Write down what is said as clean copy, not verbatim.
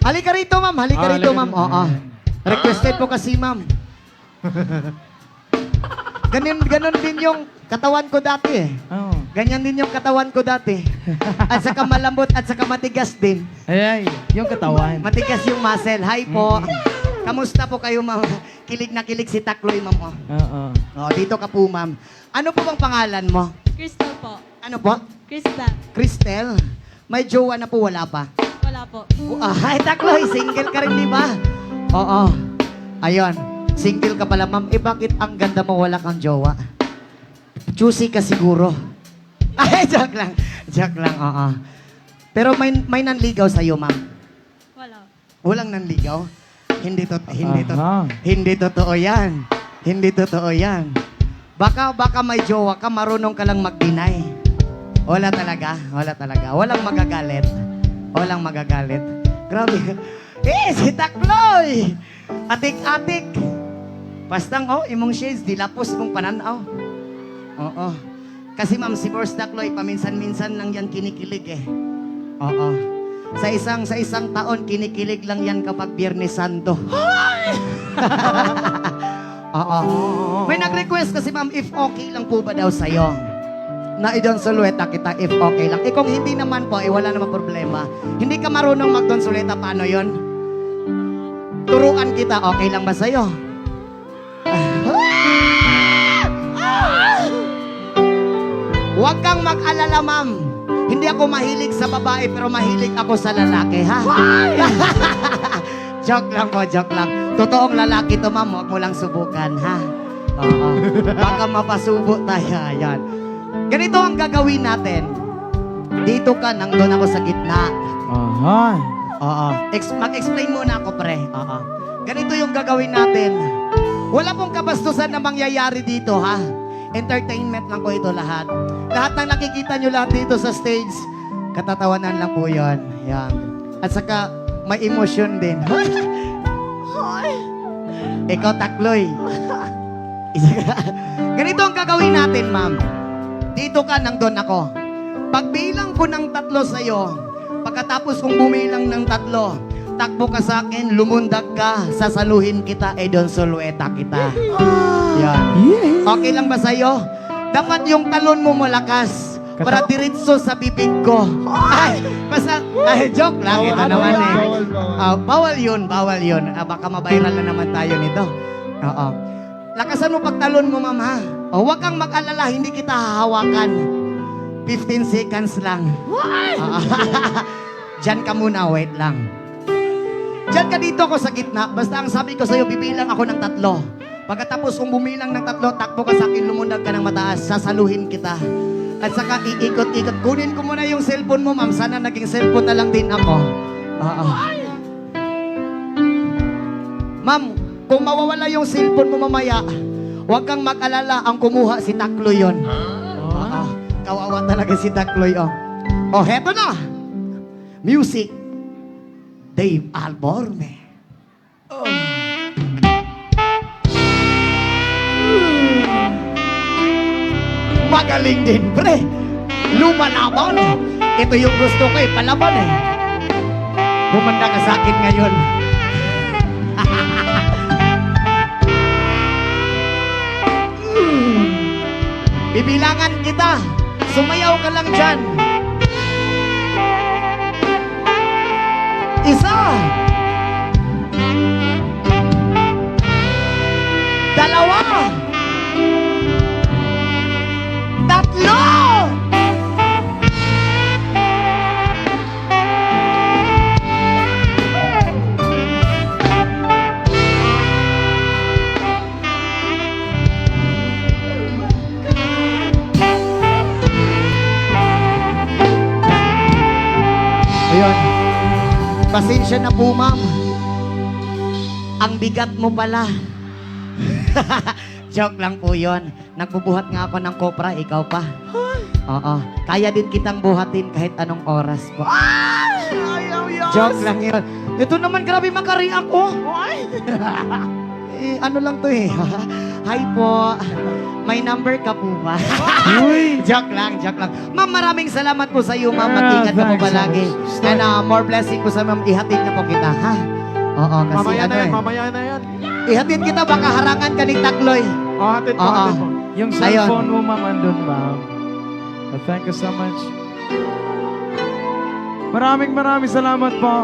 Halika rito, ma'am. Halika rito, ma'am. Oo. Requested po kasi, ma'am. Ganun din yung katawan ko dati eh. Oh. Ganyan din yung katawan ko dati. At saka malambot at saka matigas din. Ay, yung katawan. Matigas yung muscle. Hi po. Kamusta po kayo, ma'am? Kilig na kilig si Takloy, ma'am. Oh. Oo. Oh, dito ka po, ma'am. Ano po bang pangalan mo? Crystal po. Ano po? Krista. Cristel. May jowa na po, wala pa. Wala po. Ay, Takloy, single ka rin, di ba? Oo. Ayun. Single ka pala, ma'am. Eh, bakit ang ganda mo wala kang jowa? Choosy ka siguro. Ay, joke lang. Joke lang, oo. Pero may nanligaw sa'yo, ma'am. Wala. Walang nanligaw? Aha. Hindi totoo yan. Hindi totoo yan. Baka may jowa ka, marunong ka lang mag-deny. Wala talaga. Walang magagalit. Walang magagalit. Grabe. Si Takloy! Atik-atik. Bastang, imong shades, dilapos mong pananaw. Oo. Kasi ma'am, si Boss Takloy, paminsan-minsan lang yan kinikilig eh. Oo. Sa isang taon, kinikilig lang yan kapag Biyernes Santo. Oo. May nag-request kasi ma'am, if okay lang po ba daw sa'yo? Na idon sulweta kita if okay lang. Kung hindi naman po, wala naman problema. Hindi ka marunong mag-don sulweta, paano yon? Turuan kita, okay lang ba sa'yo? Huwag kang mag-alala, ma'am. Hindi ako mahilig sa babae, pero mahilig ako sa lalaki, ha? Joke lang po, joke lang. Totoong lalaki to, ma'am. Huwag mo lang subukan, ha? Oo. Baka mapasubo tayo. Ayan. Ganito ang gagawin natin. Dito ka, nandun ako sa gitna. Aha. Oo. Mag-explain muna ako, pre. Oo. Ganito yung gagawin natin. Wala pong kabastusan na mangyayari dito, ha? Entertainment lang po ito lahat. Lahat ng nakikita nyo lahat dito sa stage, katatawanan lang po yun. Yan. At saka, may emosyon din. Ikaw, Takloy. Ganito ang gagawin natin, ma'am. Dito ka, nandun ako. Pagbilang ko ng 3 sa'yo, pagkatapos kong bumilang ng 3, takbo ka sa akin, lumundag ka, sasaluhin kita, Edon Solueta kita. Yan. Okay lang ba sa'yo? Dapat yung talon mo malakas para diretso sa bibig ko. Ay, basta, joke lang. Ito naman eh. Bawal yun. Baka mabiral na naman tayo nito. Oo. Lakasan mo pagtalon mo, ma'am, ha? Huwag kang mag-alala, hindi kita hahawakan. 15 seconds lang. Diyan ka muna, wait lang. Diyan ka dito ako sa gitna. Basta ang sabi ko sa'yo, bibilang ako ng 3. Pagkatapos kung bumilang ng 3, takbo ka sa akin, lumundag ka ng mataas, sasaluhin kita. At saka iikot-ikot. Kunin ko muna yung cellphone mo, ma'am. Sana naging cellphone na lang din ako. Ma'am, kung mawawala yung cellphone mo mamaya, huwag kang mag-alala, ang kumuha si Takloy yun. Kawawa talaga si Takloy, heto na. Music. Dave Alborme. Magaling din, pre. Lumalaban. Ito yung gusto ko palaban Bumanda ka sa akin ngayon. Bibilangan kita. Sumayaw ka lang dyan. 1, 2, 3, Ayun. Pasensya na po, ma'am. Ang bigat mo pala. Joke lang po yun. Nagbubuhat nga ako ng kopra, ikaw pa. Oo. Kaya din kitang buhatin kahit anong oras po. Joke lang yun. Ito naman, grabe makari ako. Ano lang to Hi po. May number ka po ba? Uy! Joke lang, joke lang. Ma'am, maraming salamat po sa iyo, ma'am. Yeah, Mag-ingat ka po thanks. palagi. And more blessing po sa ma'am. Ihatid na po kita, ha? Oo, kasi Mamaya ano na yan, eh. mamaya na yan. Ihatid kita, baka harangan ka ni Takloy. Oh, hatid po, Oo. hatid po. Yung Ayun. cellphone mo, ma'am, andun, ma'am. Thank you so much. Maraming salamat po.